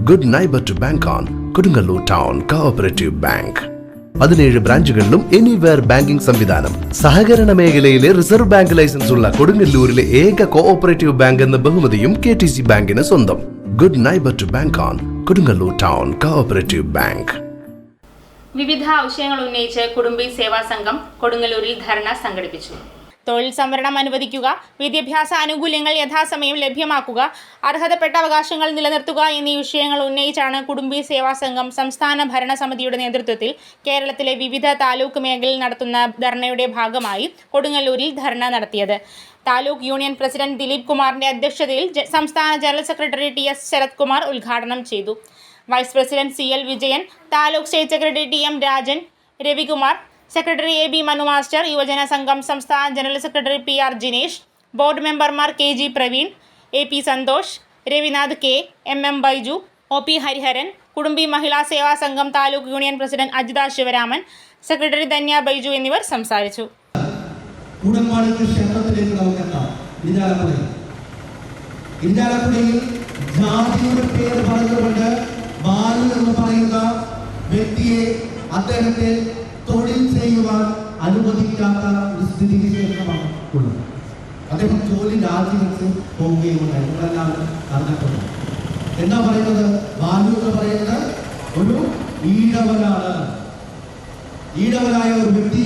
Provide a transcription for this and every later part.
Good neighbour to bank on Kodungallur town cooperative bank. 17 ബ്രാഞ്ചുകളിലും anywhere banking സംവിധാനം. സഹകരണ മേഖലയിലെ റിസർവ് ബാങ്ക് ലൈസൻസ് ഉള്ള കൊടുങ്ങല്ലൂരിലെ ഏക കോഓപ്പറേറ്റീവ് ബാങ്ക് എന്ന ബഹുമതിയും KTC ബാങ്കിന് സ്വന്തം. Good neighbour to bank on Kodungallur town cooperative bank. വിവിധ ആവശ്യങ്ങൾ ഉന്നയിച്ച് കുടുംബി സേവാ സംഘം കൊടുങ്ങല്ലൂരിൽ ധർണ സംഘടിപ്പിച്ചു. തൊഴിൽ സംവരണം അനുവദിക്കുക, വിദ്യാഭ്യാസ ആനുകൂല്യങ്ങൾ യഥാസമയം ലഭ്യമാക്കുക, അർഹതപ്പെട്ട അവകാശങ്ങൾ നിലനിർത്തുക എന്നീ വിഷയങ്ങൾ ഉന്നയിച്ചാണ് കുടുംബി സേവാ സംഘം സംസ്ഥാന ഭരണസമിതിയുടെ നേതൃത്വത്തിൽ കേരളത്തിലെ വിവിധ താലൂക്ക് മേഖലയിൽ നടത്തുന്ന ധർണയുടെ ഭാഗമായി കൊടുങ്ങല്ലൂരിൽ ധർണ നടത്തിയത്. താലൂക്ക് യൂണിയൻ പ്രസിഡന്റ് ദിലീപ് കുമാറിന്റെ അധ്യക്ഷതയിൽ സംസ്ഥാന general secretary TS Sarath Kumar ഉദ്ഘാടനം ചെയ്തു. Vice president CL Vijayan, taluk state secretary TM Rajan, Ravikumar, secretary AB Manu master, Yuvajana Sangham സംസ്ഥാന general secretary PR Jinesh, board മെമ്പർമാർ KG Praveen, AP Santhosh, Ravinath K, MM Baiju, OP Hariharan, Kudumbi Mahila Seva Sangham taluk union president Ajitha Sivaraman, secretary Dhanya Baiju എന്നിവർ സംസാരിച്ചു. ഇരിഞ്ഞാലക്കുടയിൽ ജാതിയുടെ പേര് പറഞ്ഞുകൊണ്ട് ബാലു എന്ന് പറയുന്ന വ്യക്തിയെ അദ്ദേഹത്തെ തൊഴിൽ ചെയ്യുവാൻ അനുവദിക്കാത്ത ഒരു സ്ഥിതിവിശേഷമാണ് ഉള്ളത്. അദ്ദേഹം ജോലി രാജിവെച്ച് പോവുകയുണ്ടായി. ഇതെല്ലാം അറിഞ്ഞിട്ടുണ്ട്. എന്താ പറയുന്നത്? ബാലു എന്ന് പറയുന്നത് ഒരു ഈഴവനാണ്. ഈഴവനായ ഒരു വ്യക്തി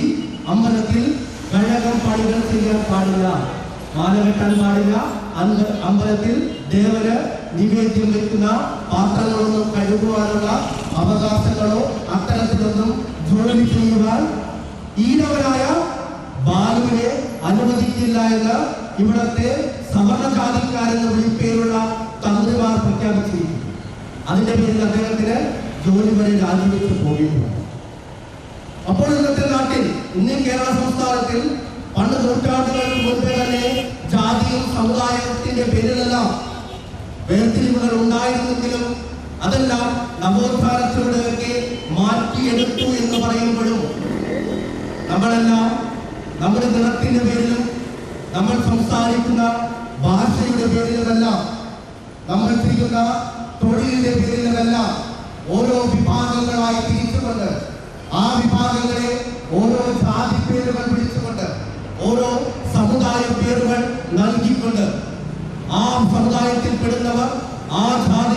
അമ്പലത്തിൽ കഴകം പണികൾ ചെയ്യാൻ പാടില്ല, മാല കെട്ടാൻ പാടില്ല, അമ്പലത്തിൽ ദേവന് നിവേദ്യം വെക്കുന്ന പാത്രങ്ങളൊന്നും കഴുകുവാനുള്ള അവകാശങ്ങളോ അത്തരത്തിലൊന്നും ജോലി ചെയ്യുവാൻ ഈഴവനായ ബാലുവിനെ അനുവദിക്കില്ല എന്ന് ഇവിടത്തെ സവർണജാതിക്കാരെന്ന് വിളിപ്പേരുള്ള തന്ത്രിമാർ പ്രഖ്യാപിച്ചിരിക്കുന്നു. അതിന്റെ പേരിൽ അദ്ദേഹത്തിന് ജോലി വരെ രാജിവെച്ച് പോയിരുന്നു. അപ്പോൾ ഇന്നത്തെ നാട്ടിൽ, ഇന്ന് കേരള സംസ്ഥാനത്തിൽ പണ്ട് നൂറ്റാണ്ടുകൾക്ക് മുൻപേ തന്നെ ജാതിയും സമുദായത്തിന്റെ പേരിലെല്ലാം വേർതിരിവുകൾ ഉണ്ടായിരുന്നെങ്കിലും അതെല്ലാം നവോത്ഥാനത്തിലൂടെയൊക്കെ മാറ്റിയെടുത്തു എന്ന് പറയുമ്പോഴും നമ്മളെല്ലാം നമ്മുടെ നിറത്തിന്റെ പേരിലും നമ്മൾ സംസാരിക്കുന്ന ഭാഷയുടെ പേരിലുമെല്ലാം നമ്മൾ ചെയ്യുന്ന തൊഴിലിന്റെ പേരിലുമെല്ലാം ഓരോ വിഭാഗങ്ങളായി തിരിച്ചുകൊണ്ട് ആ വിഭാഗങ്ങളെ ഓരോ ജാതി പേരുകൾ വിളിച്ചുകൊണ്ട് ഓരോ സമുദായ പേരുകൾ നൽകിക്കൊണ്ട് ആ സമുദായത്തിൽ പെടുന്നവർ ആ ജാതി